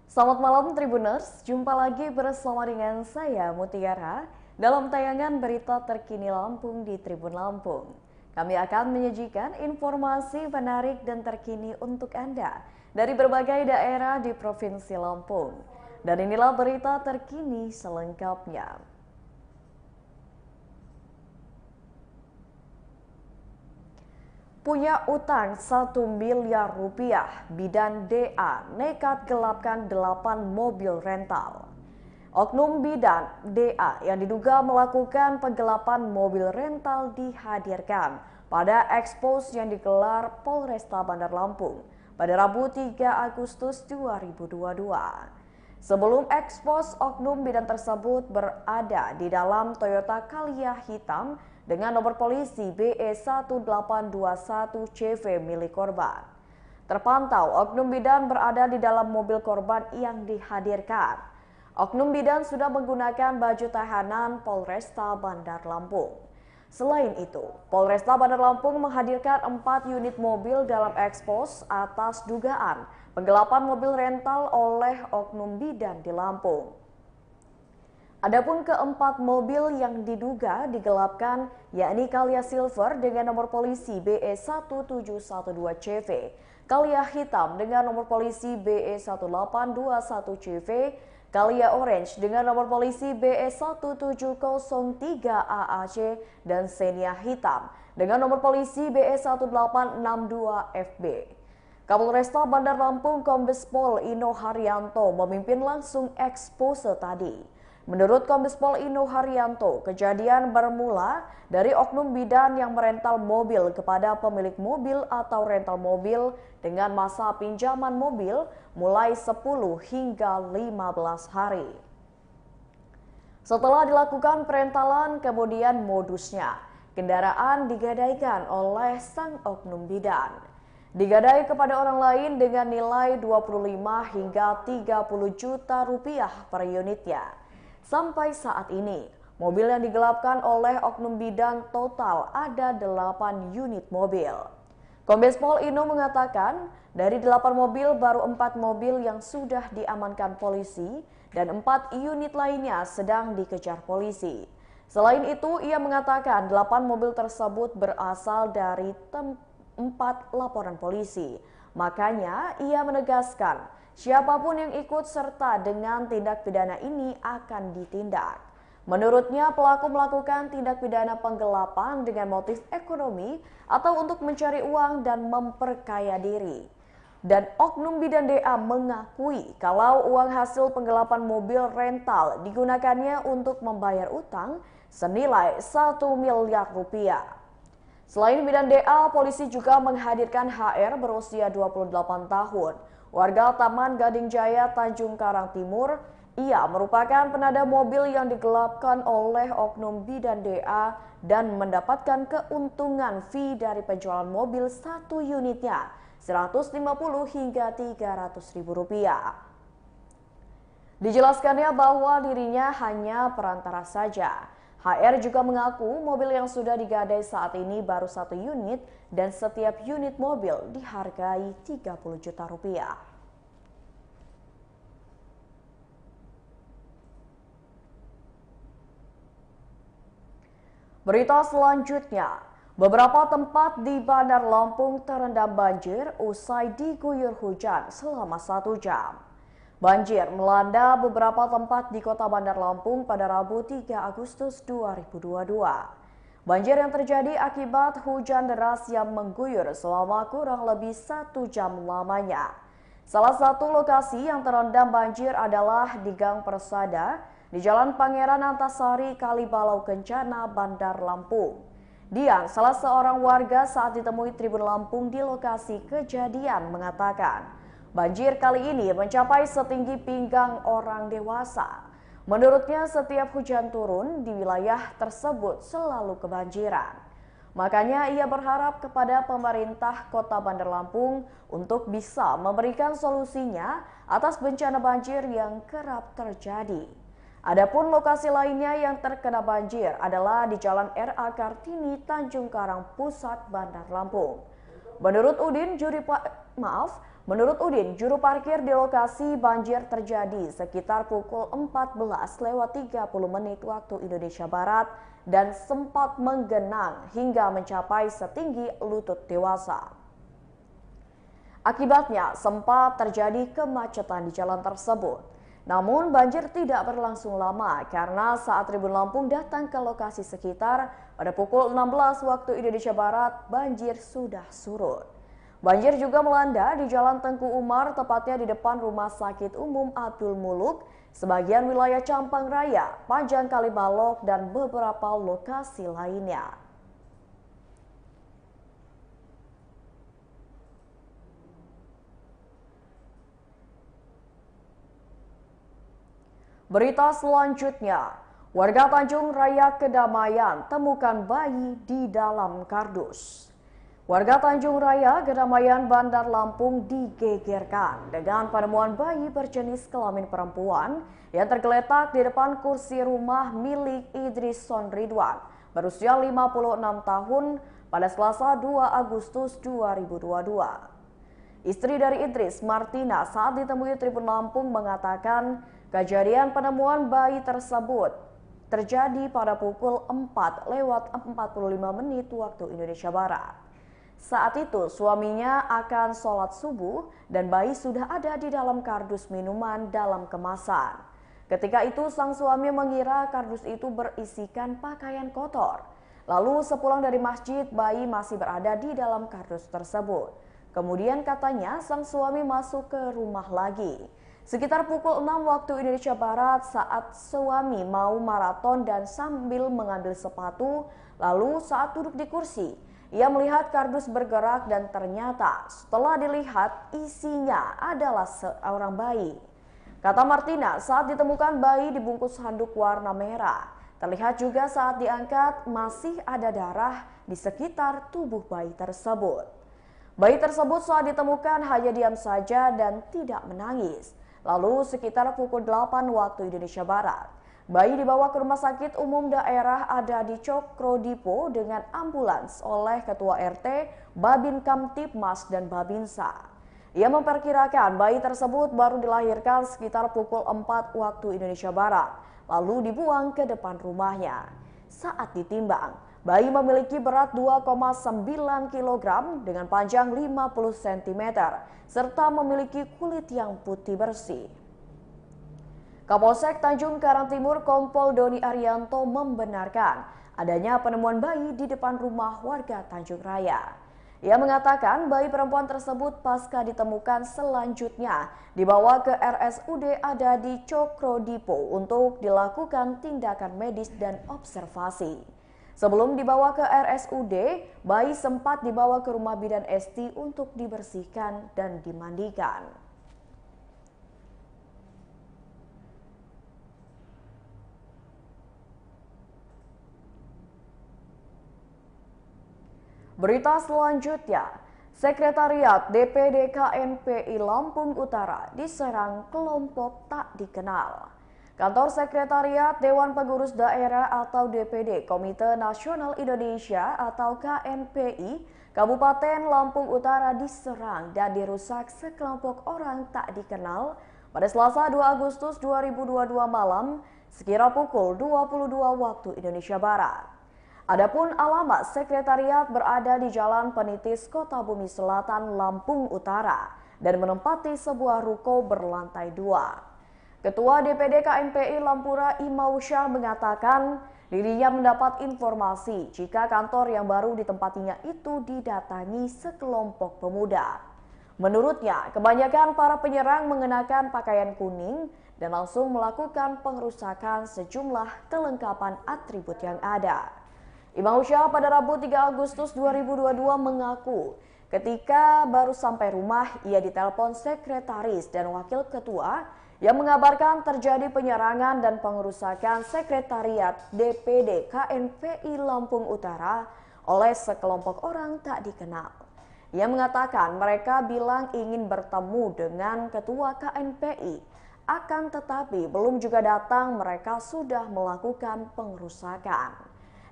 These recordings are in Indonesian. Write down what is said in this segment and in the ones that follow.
Selamat malam Tribuners, jumpa lagi bersama dengan saya Mutiara dalam tayangan berita terkini Lampung di Tribun Lampung. Kami akan menyajikan informasi menarik dan terkini untuk Anda dari berbagai daerah di Provinsi Lampung. Dan inilah berita terkini selengkapnya. Punya utang 1 miliar rupiah, bidan DA nekat gelapkan 8 mobil rental. Oknum bidan DA yang diduga melakukan penggelapan mobil rental dihadirkan pada ekspos yang digelar Polresta Bandar Lampung pada Rabu 3 Agustus 2022. Sebelum ekspos, oknum bidan tersebut berada di dalam Toyota Calya hitam dengan nomor polisi BE1821CV milik korban. Terpantau oknum bidan berada di dalam mobil korban yang dihadirkan. Oknum bidan sudah menggunakan baju tahanan Polresta Bandar Lampung. Selain itu, Polresta Bandar Lampung menghadirkan 4 unit mobil dalam ekspos atas dugaan penggelapan mobil rental oleh oknum bidan di Lampung. Adapun keempat mobil yang diduga digelapkan yakni Calya Silver dengan nomor polisi BE1712CV, Calya Hitam dengan nomor polisi BE1821CV, Calya Orange dengan nomor polisi BE1703AAC dan Xenia Hitam dengan nomor polisi BE1862FB. Kapolresta Bandar Lampung Kombes Pol Ino Haryanto memimpin langsung ekspose tadi. Menurut Kombes Pol Ino Haryanto, kejadian bermula dari oknum bidan yang merental mobil kepada pemilik mobil atau rental mobil dengan masa pinjaman mobil mulai 10 hingga 15 hari. Setelah dilakukan perentalan, kemudian modusnya, kendaraan digadaikan oleh sang oknum bidan. Digadai kepada orang lain dengan nilai 25 hingga 30 juta rupiah per unitnya. Sampai saat ini, mobil yang digelapkan oleh oknum bidan total ada 8 unit mobil. Kombes Pol Ino mengatakan, dari 8 mobil baru 4 mobil yang sudah diamankan polisi dan 4 unit lainnya sedang dikejar polisi. Selain itu, ia mengatakan 8 mobil tersebut berasal dari 4 laporan polisi. Makanya ia menegaskan, siapapun yang ikut serta dengan tindak pidana ini akan ditindak. Menurutnya pelaku melakukan tindak pidana penggelapan dengan motif ekonomi atau untuk mencari uang dan memperkaya diri. Dan oknum bidan DA mengakui kalau uang hasil penggelapan mobil rental digunakannya untuk membayar utang senilai 1 miliar rupiah. Selain bidan DA, polisi juga menghadirkan HR berusia 28 tahun. Warga Taman Gading Jaya, Tanjung Karang Timur. Ia merupakan penada mobil yang digelapkan oleh oknum bidan DA dan mendapatkan keuntungan fee dari penjualan mobil satu unitnya 150 hingga 300 ribu rupiah. Dijelaskannya bahwa dirinya hanya perantara saja. HR juga mengaku mobil yang sudah digadai saat ini baru 1 unit dan setiap unit mobil dihargai 30 juta rupiah. Berita selanjutnya, beberapa tempat di Bandar Lampung terendam banjir usai diguyur hujan selama 1 jam. Banjir melanda beberapa tempat di Kota Bandar Lampung pada Rabu 3 Agustus 2022. Banjir yang terjadi akibat hujan deras yang mengguyur selama kurang lebih 1 jam lamanya. Salah satu lokasi yang terendam banjir adalah di Gang Persada di Jalan Pangeran Antasari, Kalibalau Kencana, Bandar Lampung. Dian, salah seorang warga saat ditemui Tribun Lampung di lokasi kejadian mengatakan, banjir kali ini mencapai setinggi pinggang orang dewasa. Menurutnya setiap hujan turun di wilayah tersebut selalu kebanjiran. Makanya ia berharap kepada pemerintah Kota Bandar Lampung untuk bisa memberikan solusinya atas bencana banjir yang kerap terjadi. Adapun lokasi lainnya yang terkena banjir adalah di Jalan RA Kartini, Tanjung Karang Pusat, Bandar Lampung. Menurut Udin, Menurut Udin, juru parkir di lokasi banjir terjadi sekitar pukul 14:30 waktu Indonesia Barat dan sempat menggenang hingga mencapai setinggi lutut dewasa. Akibatnya sempat terjadi kemacetan di jalan tersebut. Namun banjir tidak berlangsung lama karena saat Tribun Lampung datang ke lokasi sekitar pada pukul 16 waktu Indonesia Barat, banjir sudah surut. Banjir juga melanda di Jalan Tengku Umar, tepatnya di depan Rumah Sakit Umum Abdul Muluk, sebagian wilayah Campang Raya, Panjang Kalibalok, dan beberapa lokasi lainnya. Berita selanjutnya, warga Tanjung Raya Kedamaian temukan bayi di dalam kardus. Warga Tanjung Raya Kedamaian Bandar Lampung digegerkan dengan penemuan bayi berjenis kelamin perempuan yang tergeletak di depan kursi rumah milik Idris Son Ridwan berusia 56 tahun pada Selasa 2 Agustus 2022. Istri dari Idris, Martina, saat ditemui Tribun Lampung mengatakan kejadian penemuan bayi tersebut terjadi pada pukul 4:45 waktu Indonesia Barat. Saat itu suaminya akan sholat subuh dan bayi sudah ada di dalam kardus minuman dalam kemasan. Ketika itu sang suami mengira kardus itu berisikan pakaian kotor. Lalu sepulang dari masjid, bayi masih berada di dalam kardus tersebut. Kemudian katanya sang suami masuk ke rumah lagi. Sekitar pukul 6 waktu Indonesia Barat saat suami mau maraton dan sambil mengambil sepatu, lalu saat duduk di kursi, ia melihat kardus bergerak dan ternyata setelah dilihat isinya adalah seorang bayi. Kata Martina, saat ditemukan bayi dibungkus handuk warna merah. Terlihat juga saat diangkat masih ada darah di sekitar tubuh bayi tersebut. Bayi tersebut saat ditemukan hanya diam saja dan tidak menangis. Lalu sekitar pukul 8 waktu Indonesia Barat, bayi dibawa ke Rumah Sakit Umum Daerah ada di Cokrodipo dengan ambulans oleh Ketua RT, Babin Kamtibmas dan Babinsa. Ia memperkirakan bayi tersebut baru dilahirkan sekitar pukul 4 waktu Indonesia Barat, lalu dibuang ke depan rumahnya. Saat ditimbang, bayi memiliki berat 2,9 kg dengan panjang 50 cm, serta memiliki kulit yang putih bersih. Kapolsek Tanjung Karang Timur Kompol Doni Arianto membenarkan adanya penemuan bayi di depan rumah warga Tanjung Raya. Ia mengatakan bayi perempuan tersebut pasca ditemukan selanjutnya dibawa ke RSUD ada di Cokrodipo untuk dilakukan tindakan medis dan observasi. Sebelum dibawa ke RSUD, bayi sempat dibawa ke rumah bidan Esti untuk dibersihkan dan dimandikan. Berita selanjutnya, Sekretariat DPD KNPI Lampung Utara diserang kelompok tak dikenal. Kantor Sekretariat Dewan Pengurus Daerah atau DPD Komite Nasional Indonesia atau KNPI Kabupaten Lampung Utara diserang dan dirusak sekelompok orang tak dikenal pada Selasa 2 Agustus 2022 malam sekira pukul 22 waktu Indonesia Barat. Adapun alamat sekretariat berada di Jalan Penitis, Kota Bumi Selatan, Lampung Utara dan menempati sebuah ruko berlantai 2. Ketua DPD KNPI Lampura Imausyah mengatakan dirinya mendapat informasi jika kantor yang baru ditempatinya itu didatangi sekelompok pemuda. Menurutnya, kebanyakan para penyerang mengenakan pakaian kuning dan langsung melakukan pengerusakan sejumlah kelengkapan atribut yang ada. Imausyah pada Rabu 3 Agustus 2022 mengaku ketika baru sampai rumah ia ditelepon sekretaris dan wakil ketua yang mengabarkan terjadi penyerangan dan pengerusakan sekretariat DPD KNPI Lampung Utara oleh sekelompok orang tak dikenal. Ia mengatakan mereka bilang ingin bertemu dengan ketua KNPI, akan tetapi belum juga datang, mereka sudah melakukan pengerusakan.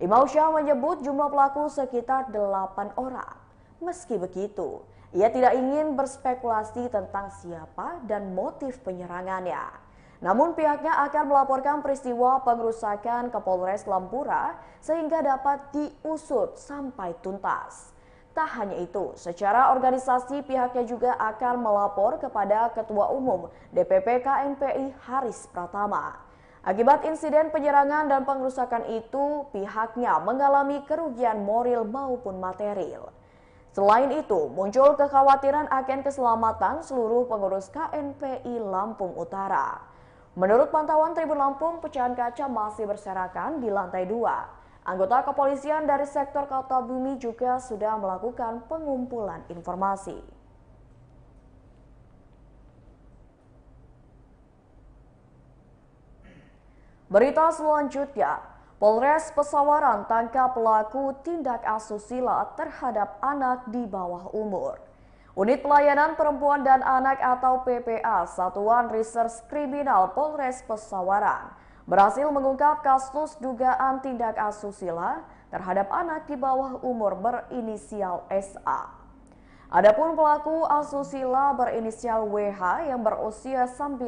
Imausyah menyebut jumlah pelaku sekitar 8 orang. Meski begitu, Ia tidak ingin berspekulasi tentang siapa dan motif penyerangannya. Namun pihaknya akan melaporkan peristiwa pengerusakan ke Polres Lampura sehingga dapat diusut sampai tuntas. Tak hanya itu, secara organisasi pihaknya juga akan melapor kepada Ketua Umum DPP KNPI Haris Pratama. Akibat insiden penyerangan dan pengerusakan itu, pihaknya mengalami kerugian moral maupun material. Selain itu, muncul kekhawatiran akan keselamatan seluruh pengurus KNPI Lampung Utara. Menurut pantauan Tribun Lampung, pecahan kaca masih berserakan di lantai 2. Anggota kepolisian dari sektor Kertabumi juga sudah melakukan pengumpulan informasi. Berita selanjutnya, Polres Pesawaran tangkap pelaku tindak asusila terhadap anak di bawah umur. Unit Pelayanan Perempuan dan Anak atau PPA Satuan Reserse Kriminal Polres Pesawaran berhasil mengungkap kasus dugaan tindak asusila terhadap anak di bawah umur berinisial SA. Adapun pelaku asusila berinisial WH yang berusia 19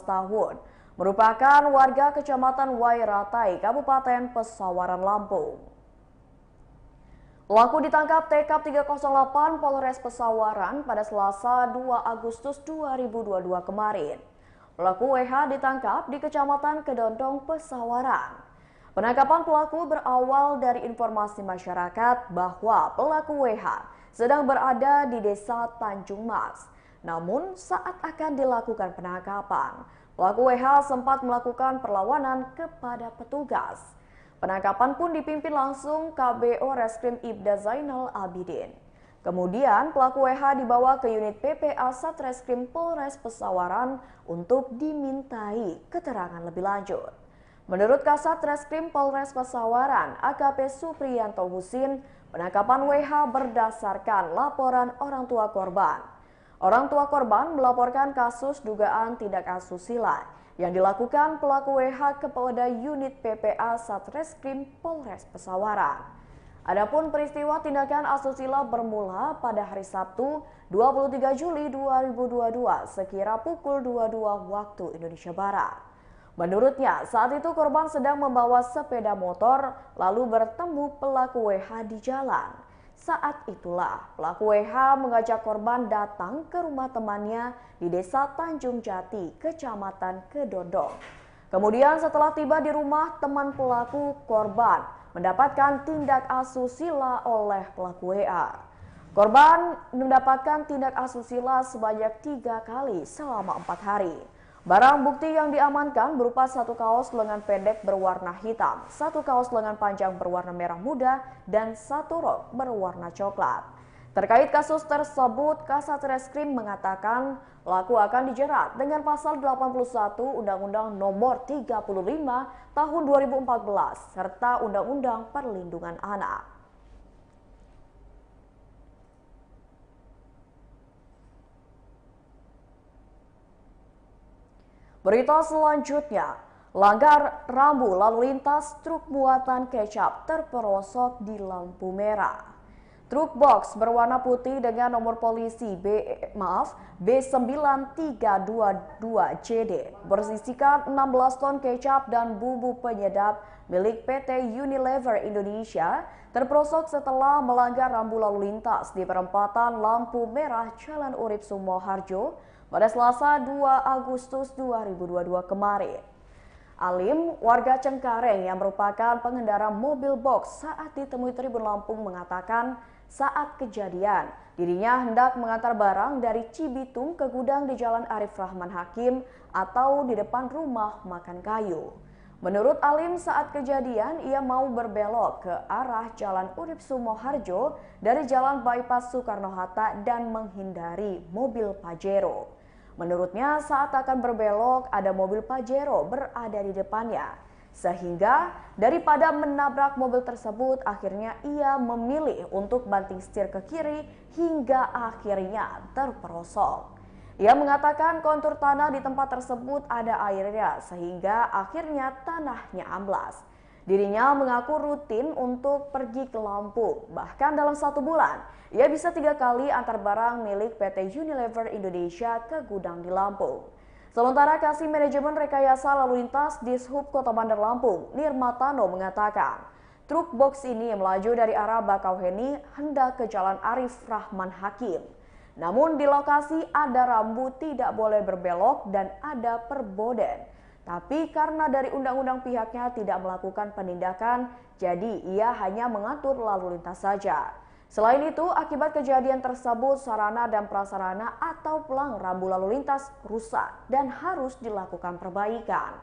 tahun merupakan warga Kecamatan Wairatai, Kabupaten Pesawaran, Lampung. Pelaku ditangkap TK 308 Polres Pesawaran pada Selasa 2 Agustus 2022 kemarin. Pelaku WH ditangkap di Kecamatan Kedondong, Pesawaran. Penangkapan pelaku berawal dari informasi masyarakat bahwa pelaku WH sedang berada di Desa Tanjung Mas. Namun saat akan dilakukan penangkapan, pelaku WH sempat melakukan perlawanan kepada petugas. Penangkapan pun dipimpin langsung KBO Reskrim Ibda Zainal Abidin. Kemudian pelaku WH dibawa ke unit PPA Satreskrim Polres Pesawaran untuk dimintai keterangan lebih lanjut. Menurut Kasat Reskrim Polres Pesawaran, AKP Supriyanto Husin, penangkapan WH berdasarkan laporan orang tua korban. Orang tua korban melaporkan kasus dugaan tindak asusila yang dilakukan pelaku WH kepada unit PPA Satreskrim Polres Pesawaran. Adapun peristiwa tindakan asusila bermula pada hari Sabtu 23 Juli 2022 sekira pukul 22 waktu Indonesia Barat. Menurutnya, saat itu korban sedang membawa sepeda motor lalu bertemu pelaku WH di jalan. Saat itulah pelaku WH mengajak korban datang ke rumah temannya di Desa Tanjung Jati, Kecamatan Kedondong. Kemudian setelah tiba di rumah teman pelaku, korban mendapatkan tindak asusila oleh pelaku WA. Korban mendapatkan tindak asusila sebanyak 3 kali selama 4 hari. Barang bukti yang diamankan berupa 1 kaos lengan pendek berwarna hitam, 1 kaos lengan panjang berwarna merah muda, dan 1 rok berwarna coklat. Terkait kasus tersebut, Kasat Reskrim mengatakan pelaku akan dijerat dengan pasal 81 Undang-Undang Nomor 35 Tahun 2014 serta Undang-Undang Perlindungan Anak. Berita selanjutnya, langgar rambu lalu lintas truk muatan kecap terperosok di lampu merah. Truk box berwarna putih dengan nomor polisi B9322CD berisikan 16 ton kecap dan bumbu penyedap milik PT Unilever Indonesia terperosok setelah melanggar rambu lalu lintas di perempatan lampu merah Jalan Urip Sumoharjo pada Selasa 2 Agustus 2022 kemarin. Alim, warga Cengkareng yang merupakan pengendara mobil box saat ditemui Tribun Lampung mengatakan saat kejadian dirinya hendak mengantar barang dari Cibitung ke gudang di Jalan Arif Rahman Hakim atau di depan rumah makan kayu. Menurut Alim, saat kejadian ia mau berbelok ke arah Jalan Urip Sumoharjo dari Jalan Bypass Soekarno-Hatta dan menghindari mobil Pajero. Menurutnya saat akan berbelok ada mobil Pajero berada di depannya. Sehingga daripada menabrak mobil tersebut akhirnya ia memilih untuk banting setir ke kiri hingga akhirnya terperosok. Ia mengatakan kontur tanah di tempat tersebut ada airnya sehingga akhirnya tanahnya amblas. Dirinya mengaku rutin untuk pergi ke Lampung. Bahkan dalam 1 bulan, ia bisa 3 kali antar barang milik PT Unilever Indonesia ke gudang di Lampung. Sementara Kasih Manajemen Rekayasa Lalu Lintas Dishub Kota Bandar Lampung, Nirmatano mengatakan, truk box ini melaju dari arah Bakauheni hendak ke Jalan Arif Rahman Hakim. Namun di lokasi ada rambu tidak boleh berbelok dan ada perboden. Tapi karena dari undang-undang pihaknya tidak melakukan penindakan, jadi ia hanya mengatur lalu lintas saja. Selain itu, akibat kejadian tersebut, sarana dan prasarana atau pelang rambu lalu lintas rusak dan harus dilakukan perbaikan.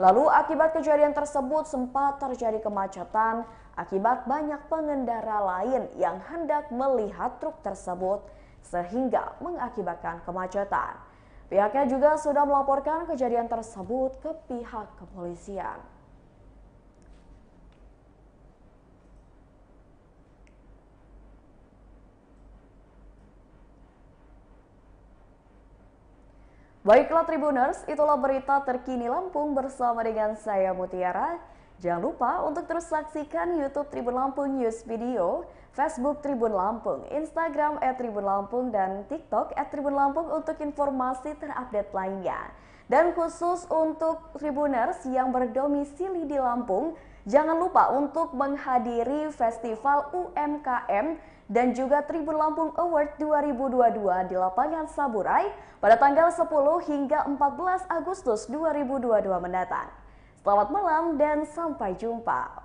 Lalu akibat kejadian tersebut sempat terjadi kemacetan akibat banyak pengendara lain yang hendak melihat truk tersebut sehingga mengakibatkan kemacetan. Pihaknya juga sudah melaporkan kejadian tersebut ke pihak kepolisian. Baiklah Tribuners, itulah berita terkini Lampung bersama dengan saya Mutiara. Jangan lupa untuk terus saksikan YouTube Tribun Lampung News Video, Facebook Tribun Lampung, Instagram @tribunlampung, dan TikTok @tribunlampung untuk informasi terupdate lainnya. Dan khusus untuk Tribuners yang berdomisili di Lampung, jangan lupa untuk menghadiri Festival UMKM dan juga Tribun Lampung Award 2022 di Lapangan Saburai pada tanggal 10 hingga 14 Agustus 2022 mendatang. Selamat malam dan sampai jumpa.